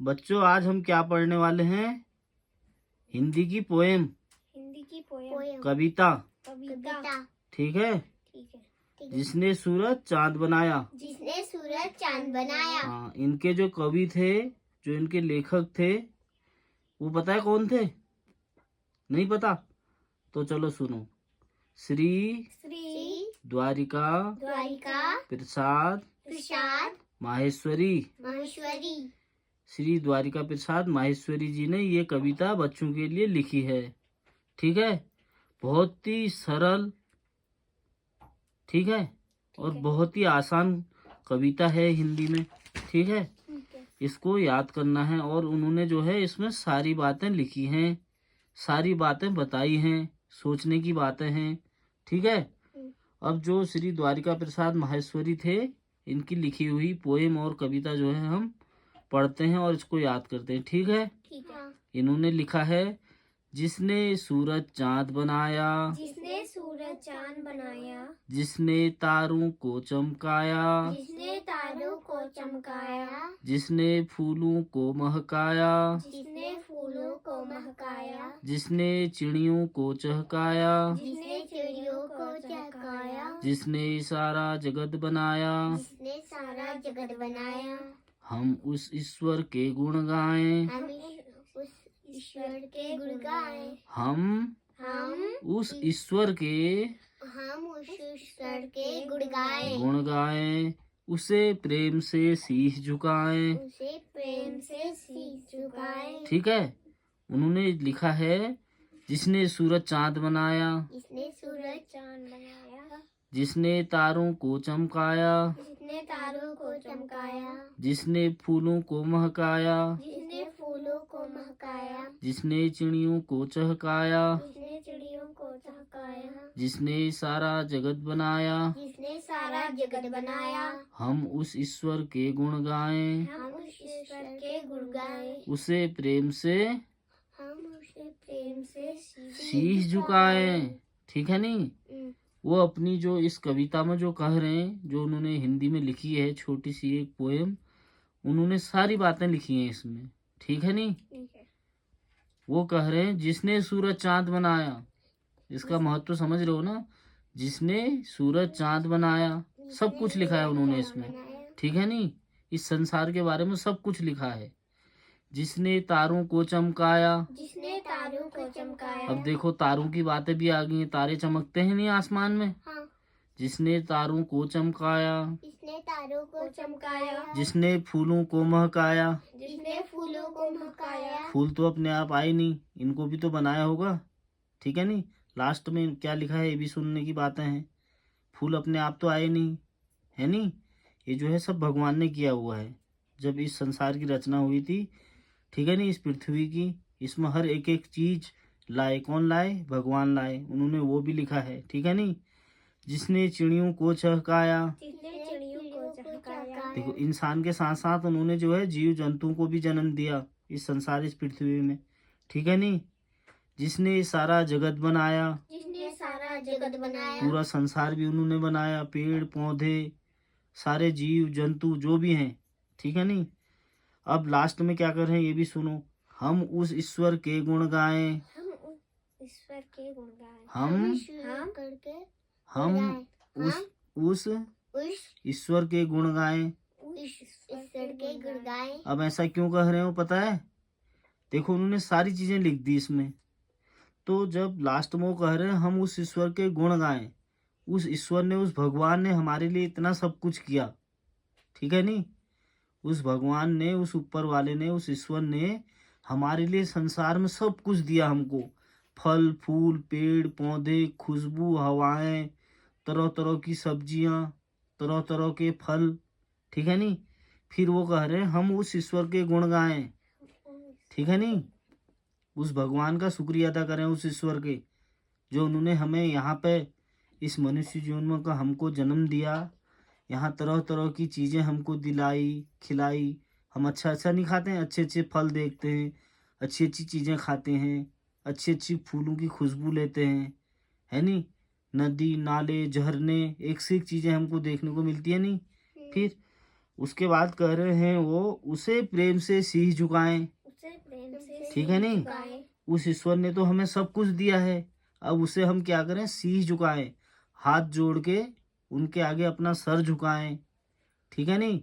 बच्चों आज हम क्या पढ़ने वाले हैं? हिंदी की पोएम, कविता। ठीक है। जिसने सूरज चांद बनाया। हाँ, इनके जो कवि थे, जो इनके लेखक थे, वो पता है कौन थे? नहीं पता? तो चलो सुनो। श्री द्वारिका प्रसाद माहेश्वरी। श्री द्वारिका प्रसाद माहेश्वरी जी ने ये कविता बच्चों के लिए लिखी है। ठीक है। बहुत ही सरल, ठीक है, और बहुत ही आसान कविता है हिंदी में। ठीक है। इसको याद करना है और उन्होंने जो है इसमें सारी बातें लिखी हैं, सारी बातें बताई हैं, सोचने की बातें हैं। ठीक है। अब जो श्री द्वारिका प्रसाद माहेश्वरी थे, इनकी लिखी हुई पोएम और कविता जो है हम पढ़ते हैं और इसको याद करते हैं। ठीक है। इन्होंने लिखा है, जिसने सूरज चांद बनाया, जिसने तारों को चमकाया, जिसने फूलों को महकाया, जिसने चिड़ियों को चहकाया, जिसने सारा जगत बनाया, हम उस ईश्वर के गुण गाएं, हम उस ईश्वर के गुण गाएं, उसे प्रेम से शीश झुकाएं। ठीक है। उन्होंने लिखा है, जिसने सूरज चांद बनाया, जिसने तारों को चमकाया, जिसने फूलों को महकाया, जिसने चिड़ियों को चहकाया, जिसने सारा जगत बनाया, हम उस ईश्वर के गुण गाएं, उसे प्रेम से शीश झुकाएं। ठीक है नहीं? वो अपनी जो इस कविता में जो कह रहे हैं, जो उन्होंने हिंदी में लिखी है, छोटी सी एक पोएम, उन्होंने सारी बातें लिखी हैं इसमें। ठीक है नहीं? वो कह रहे हैं, जिसने सूरज चांद बनाया। इसका महत्व समझ रहे हो ना? जिसने सूरज चांद बनाया, सब कुछ लिखा है उन्होंने इसमें। ठीक है नहीं? इस संसार के बारे में सब कुछ लिखा है। जिसने तारों को चमकाया। अब देखो, तारों की बातें भी आ गई हैं। तारे चमकते हैं नहीं आसमान में? हाँ। जिसने तारों को चमकाया, जिसने फूलों को महकाया। फूल तो अपने आप आए नहीं, इनको भी तो बनाया होगा। ठीक है नहीं? लास्ट में क्या लिखा है ये भी सुनने की बातें हैं। फूल अपने आप तो आए नहीं, है नहीं? ये जो है सब भगवान ने किया हुआ है। जब इस संसार की रचना हुई थी, ठीक है नहीं, इस पृथ्वी की, इसमें हर एक एक चीज लाए। कौन लाए? भगवान लाए। उन्होंने वो भी लिखा है। ठीक है नहीं? जिसने चिड़ियों को चहकाया। देखो, इंसान के साथ साथ उन्होंने जो है जीव जंतुओं को भी जन्म दिया इस संसार, इस पृथ्वी में। ठीक है नहीं? जिसने सारा जगत बनाया, पूरा संसार भी उन्होंने बनाया, पेड़ पौधे, सारे जीव जंतु जो भी हैं। ठीक है नहीं? अब लास्ट में क्या कर रहे हैं ये भी सुनो। हम उस ईश्वर के गुण गाएं, हम उस ईश्वर के गुण गाएं। अब ऐसा क्यों कह रहे हो पता है? देखो, उन्होंने सारी चीजें लिख दी इसमें। तो जब लास्ट में वो कह रहे हैं हम उस ईश्वर के गुण गाएं, उस ईश्वर ने, उस भगवान ने हमारे लिए इतना सब कुछ किया। ठीक है नहीं? उस भगवान ने, उस ऊपर वाले ने, उस ईश्वर ने हमारे लिए संसार में सब कुछ दिया हमको। फल फूल, पेड़ पौधे, खुशबू, हवाएं, तरह तरह की सब्जियां, तरह तरह के फल। ठीक है नहीं? फिर वो कह रहे हैं हम उस ईश्वर के गुण गाएं। ठीक है नहीं? उस भगवान का शुक्रिया अदा करें, उस ईश्वर के, जो उन्होंने हमें यहाँ पे इस मनुष्य जीवन में का हमको जन्म दिया, यहाँ तरह तरह की चीज़ें हमको दिलाई, खिलाई। हम अच्छा अच्छा नहीं खाते हैं, अच्छे अच्छे फल देखते हैं, अच्छी अच्छी चीज़ें खाते हैं, अच्छी अच्छी फूलों की खुशबू लेते हैं, है नहीं? नदी नाले झरने, एक से एक चीज़ें हमको देखने को मिलती है नहीं? फिर उसके बाद कह रहे हैं वो उसे प्रेम से शीश झुकाएं। ठीक है नहीं? उस ईश्वर ने तो हमें सब कुछ दिया है, अब उसे हम क्या करें? शीश झुकाएं, हाथ जोड़ के उनके आगे अपना सर झुकाएं। ठीक है नहीं?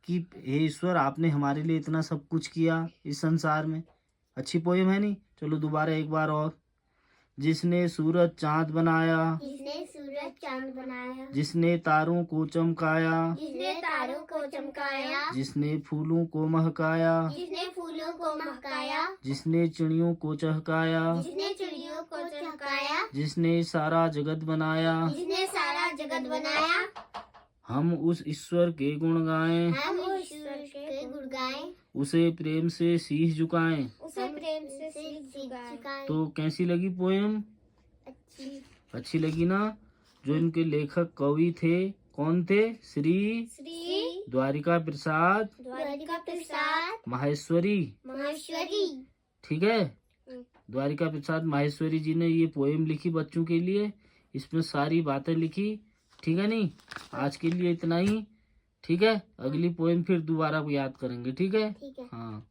कि हे ईश्वर, आपने हमारे लिए इतना सब कुछ किया इस संसार में। अच्छी पोएम है नहीं? चलो दोबारा एक बार और। जिसने सूरज चांद बनाया, जिसने तारों को चमकाया, जिसने फूलों को महकाया, जिसने चिड़ियों को चहकाया, जिसने सारा जगत बनाया, हम उस ईश्वर के गुण गाएं, उसे प्रेम से शीश झुकाएं। तो कैसी लगी पोएम? अच्छी लगी ना? जो इनके लेखक कवि थे, कौन थे? श्री द्वारिका प्रसाद माहेश्वरी। ठीक है, द्वारिका प्रसाद माहेश्वरी जी ने ये पोएम लिखी बच्चों के लिए, इसमें सारी बातें लिखी। ठीक है नहीं? आज के लिए इतना ही। ठीक है, अगली पोएम फिर दोबारा याद करेंगे। ठीक है? हाँ।